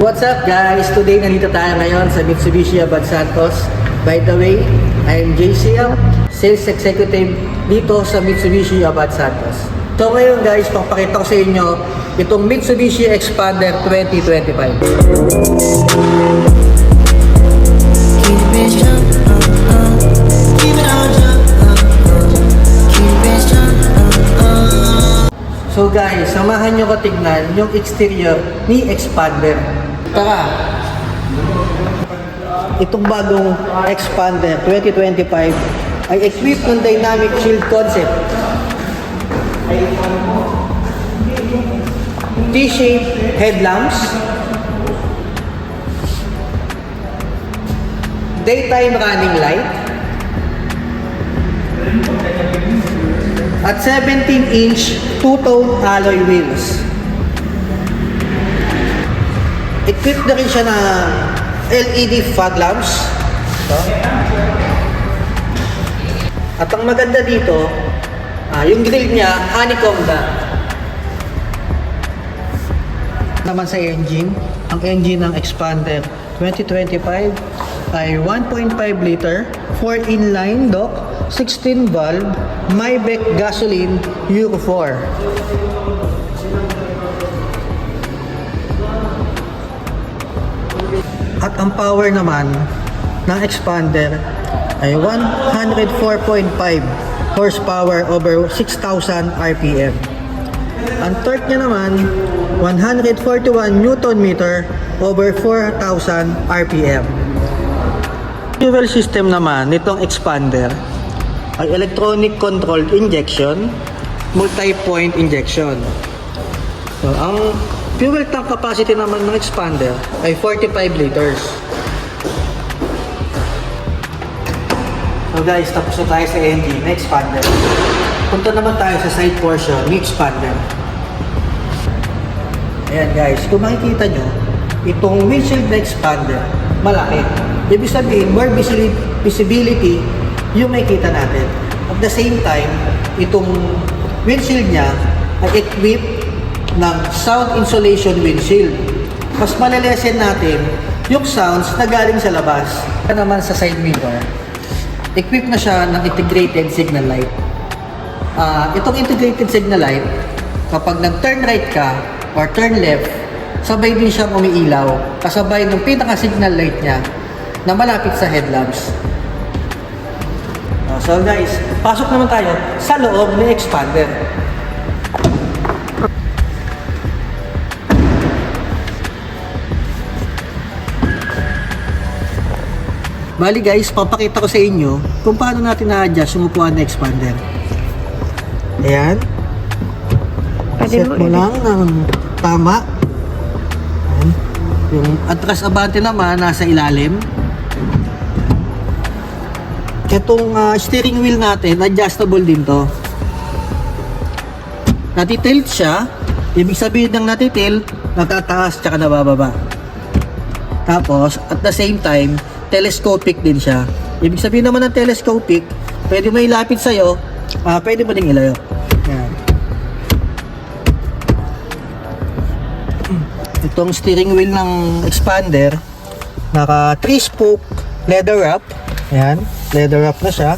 What's up guys? Today nandito tayo ngayon sa Mitsubishi Abad Santos. By the way, I'm JC, Sales Executive dito sa Mitsubishi Abad Santos. So ngayon guys, papakita ko sa inyo itong Mitsubishi Xpander 2025. So guys, samahan nyo ko tignan yung exterior ni Xpander. Tara! Itong bagong Xpander 2025 ay equipped ng Dynamic Shield concept. T-shaped headlamps, daytime running light, at 17-inch two-tone alloy wheels. Equipped na rin siya na LED fog lamps. At ang maganda dito, yung grill niya, honeycomb na. Naman sa engine, ang engine ng Xpander 2025 ay 1.5 liter, 4 inline dock, 16 valve, Maybach gasoline Euro 4. At ang power naman ng Xpander ay 104.5 horsepower over 6,000 RPM. Ang torque niya naman 141 Newton meter over 4,000 RPM. Fuel system naman nitong Xpander ay electronic controlled injection, multi-point injection. So, ang fuel tank capacity naman ng Xpander ay 45 liters. So guys, tapos na tayo sa engine ng Xpander. Punta naman tayo sa side portion ni Xpander. Ayan guys, kung makikita nyo, itong windshield na Xpander, malaki. Ibig sabihin, more visibility yung makikita natin. At the same time, itong windshield niya ay equipped ng sound insulation windshield. Mas malalesen natin yung sounds na galing sa labas. Naman sa side mirror, equipped na siya ng integrated signal light. Itong integrated signal light, kapag nag-turn right ka or turn left, sabay din siyang umiilaw kasabay ng pinaka-signal light niya na malapit sa headlamps. So guys, pasok naman tayo sa loob ng Xpander. Bali guys, papakita ko sa inyo kung paano natin na-adjust yung upuan ng Xpander. Ayan. Set mo lang ng tama. Ayan. Yung atras abante naman nasa ilalim. Itong steering wheel natin, adjustable din to. Natitilt siya. Ibig sabihin ng natitilt, natataas tsaka nabababa. Tapos, at the same time, telescopic din siya. Ibig sabihin naman ng telescopic, pwede mo ilapit sa'yo, pwede mo ding ilayo. Yan. Itong steering wheel ng Xpander, naka 3-spoke leather wrap. Ayan, leather wrap na siya.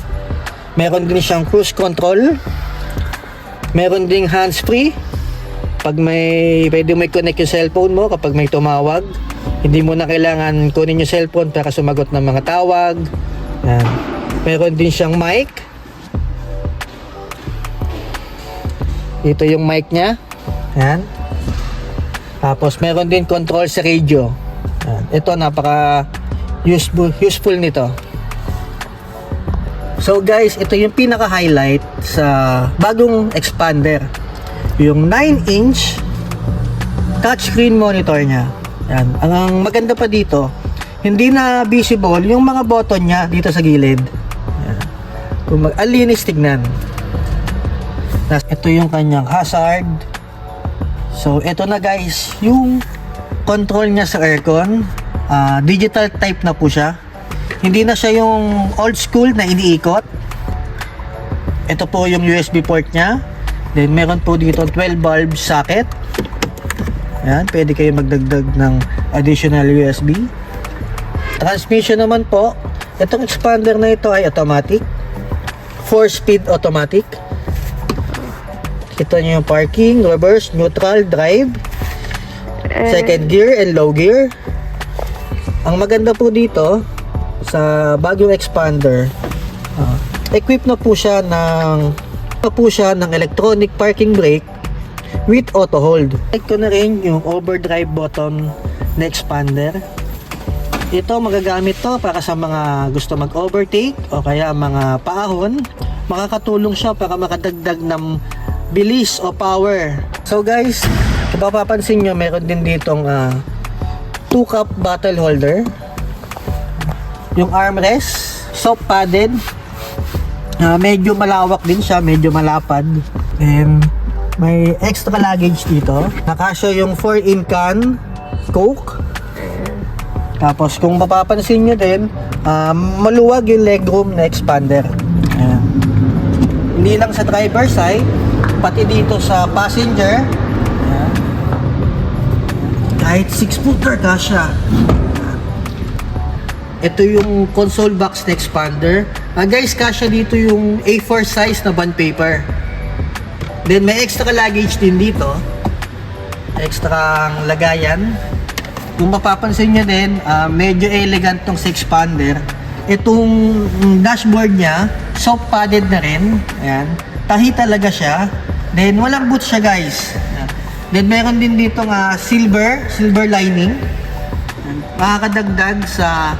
Meron din siyang cruise control. Meron ding hands-free. Pag pwede mo i-connect yung cellphone mo kapag may tumawag. Hindi mo na kailangan kunin yung cellphone para sumagot ng mga tawag. Ayan. Meron din siyang mic. Ito yung mic niya. Ayan. Tapos meron din control sa radio. Ayan. Ito napaka useful nito. So guys, ito yung pinaka-highlight sa bagong Xpander. Yung 9-inch touchscreen monitor niya. Yan. Ang maganda pa dito, hindi na visible yung mga button niya dito sa gilid. Yan. Kung alinis tignan. Ito yung kanyang hazard. So ito na guys, yung control niya sa aircon. Digital type na po siya. Hindi na siya yung old school na iniikot. Ito po yung USB port niya. Then meron po dito 12 bulb socket. Ayan, pwede kayo magdagdag ng additional USB. Transmission naman po, itong expander na ito ay automatic, 4-speed automatic. Kita nyo yung parking, reverse, neutral, drive, second gear and low gear. Ang maganda po dito sa bagong expander, equipped na po siya ng electronic parking brake with auto hold. Like ko na rin yung overdrive button na expander. Ito magagamit to para sa mga gusto mag-overtake o kaya mga paahon. Makakatulong siya para makadagdag ng bilis o power. So guys, kung mapapansin nyo, meron din ditong 2-cup bottle holder. Yung armrest, soft padded. Medyo malawak din siya, medyo malapad. And may extra luggage dito. Nakasya yung 4-in can Coke. Tapos kung mapapansin nyo din, maluwag yung legroom na expander. Ayan. Hindi lang sa driver side, pati dito sa passenger. Ayan. Kahit 6-footer kasya. Ito yung console box na expander. Guys, kasya dito yung A4 size na bond paper. Then may extra luggage din dito. Extra lagayan. Kung mapapansin nyo din, medyo elegant tong sa expander. Itong dashboard niya, soft padded na rin. Ayan. Tahi talaga siya. Then walang boot siya guys. Ayan. Then meron din dito silver lining. Ayan. Makakadagdag sa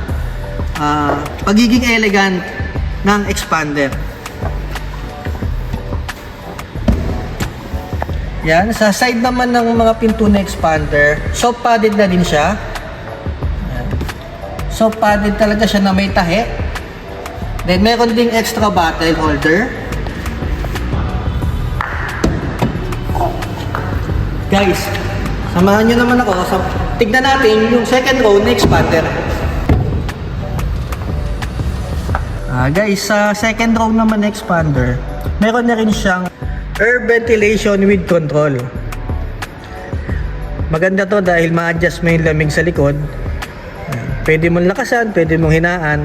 pagiging elegant ng expander. Yan, sa side naman ng mga pinto na expander, soft padded na din siya. Yan. Soft padded talaga siya na may tahi. Then meron ding extra bottle holder. Guys, samahan nyo naman ako. Tignan natin yung second row na expander. Guys, sa second row naman na expander, meron na rin siyang air ventilation with control. Maganda to dahil ma-adjust mo yung lamig sa likod. Pwede mong lakasan, pwede mong hinaan.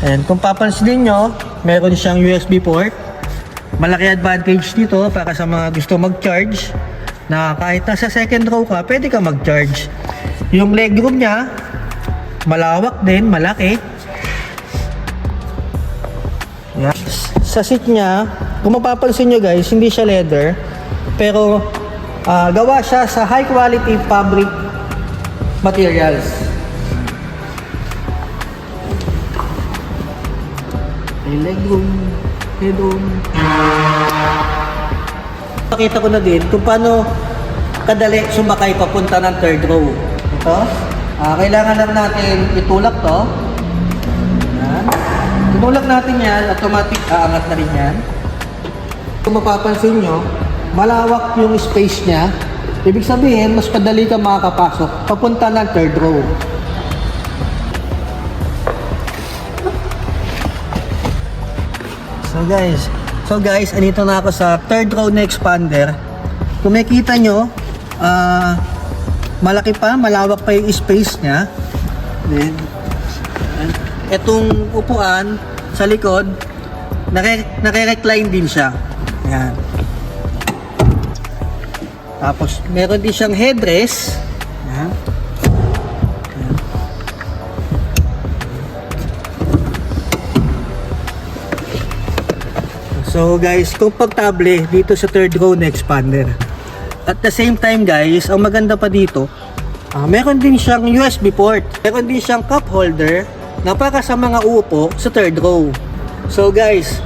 And kung papansin nyo, meron siyang USB port. Malaki advantage dito para sa mga gusto mag-charge, na kahit nasa second row ka, pwede ka mag-charge. Yung legroom niya, malawak din, malaki. Yan. Sa seat niya, kung mapapansin nyo guys, hindi siya leather, pero gawa siya sa high quality fabric materials. May legroom, headroom. Pakita ko na din kung paano kadali sumakay papunta ng third row. Ito, kailangan lang natin itulak to. Yan. Tulak natin yan, automatic aangat na rin yan. Kung mapapansin nyo, malawak yung space niya. Ibig sabihin, mas padali ka makakapasok papunta ng third row. So guys, andito na ako sa third row na expander. Kung makita nyo, malaki pa, malawak pa yung space niya. Then, etong upuan sa likod, nare-recline din siya. Ayan. Tapos, meron din siyang headrest. Ayan. Ayan. So guys, komportable dito sa third row na expander. At the same time guys, ang maganda pa dito, meron din siyang USB port. Meron din siyang cup holder na para sa mga uupo sa third row. So guys,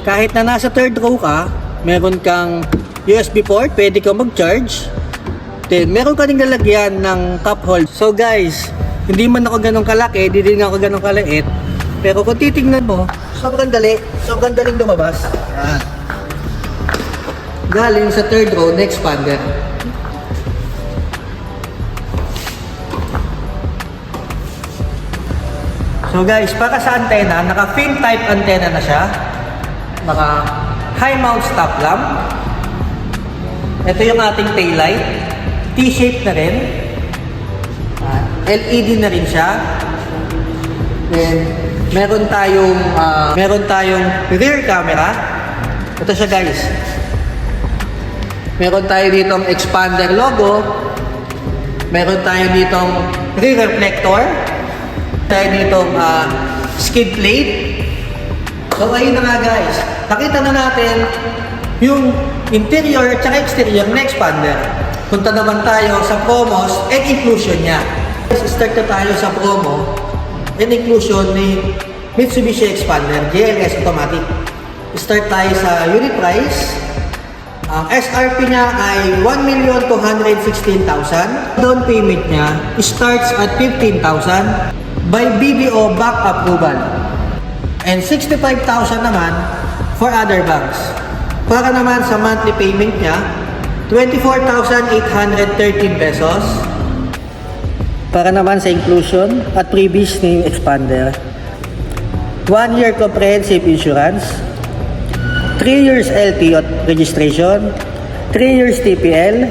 kahit na nasa third row ka, meron kang USB port, pwede kang mag-charge. Then meron ka ding lalagyan ng cup holder. So guys, hindi man ako ganun kalaki, hindi din ako ganun kaliit. Pero kung titingnan mo, sobrang daling lumabas. Yan. Galing sa third row na expander. So guys, para sa antena, naka-fin type antena na siya. Naka high mount stop lamp. Ito yung ating tail light. T-shape na rin. LED na rin siya. Then, meron tayong rear camera. Ito siya guys. Meron tayo ditong expander logo. Meron tayo ditong rear reflector. Tayo ditong skid plate. So ayun na nga guys. Nakita na natin yung interior at exterior na expander. Punta naman tayo sa promos and inclusion niya. Start na tayo sa promo and inclusion ni Mitsubishi Expander GLS Automatic. Start tayo sa unit price. Ang SRP niya ay 1,216,000. Down payment niya starts at 15,000 by BDO back approval. And 65,000 naman for other banks. Para naman sa monthly payment niya, 24,813 pesos. Para naman sa inclusion at freebies ni Expander, 1 year comprehensive insurance, 3 years LT registration, 3 years TPL,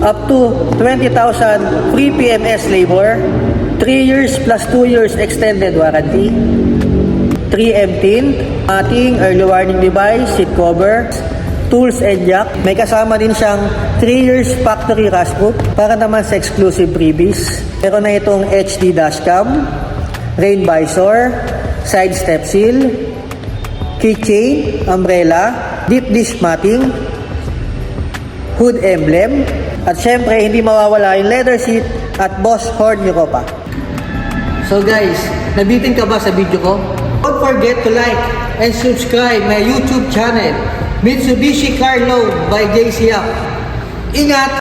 up to 20,000 free PMS labor, 3 years plus 2 years extended warranty, 3M tint, ating early warning device, seat cover, tools and jack. May kasama din siyang 3 years factory rust proof para naman sa exclusive freebies. Meron na itong HD dashcam, rain visor, side step seal, keychain, umbrella, deep dish matting, hood emblem, at syempre hindi mawawala yung leather seat at Boss Horn Europa. So guys, nabitin ka ba sa video ko? Don't forget to like and subscribe my YouTube channel, Mitsubishi Car Loan by JCF. Ingat!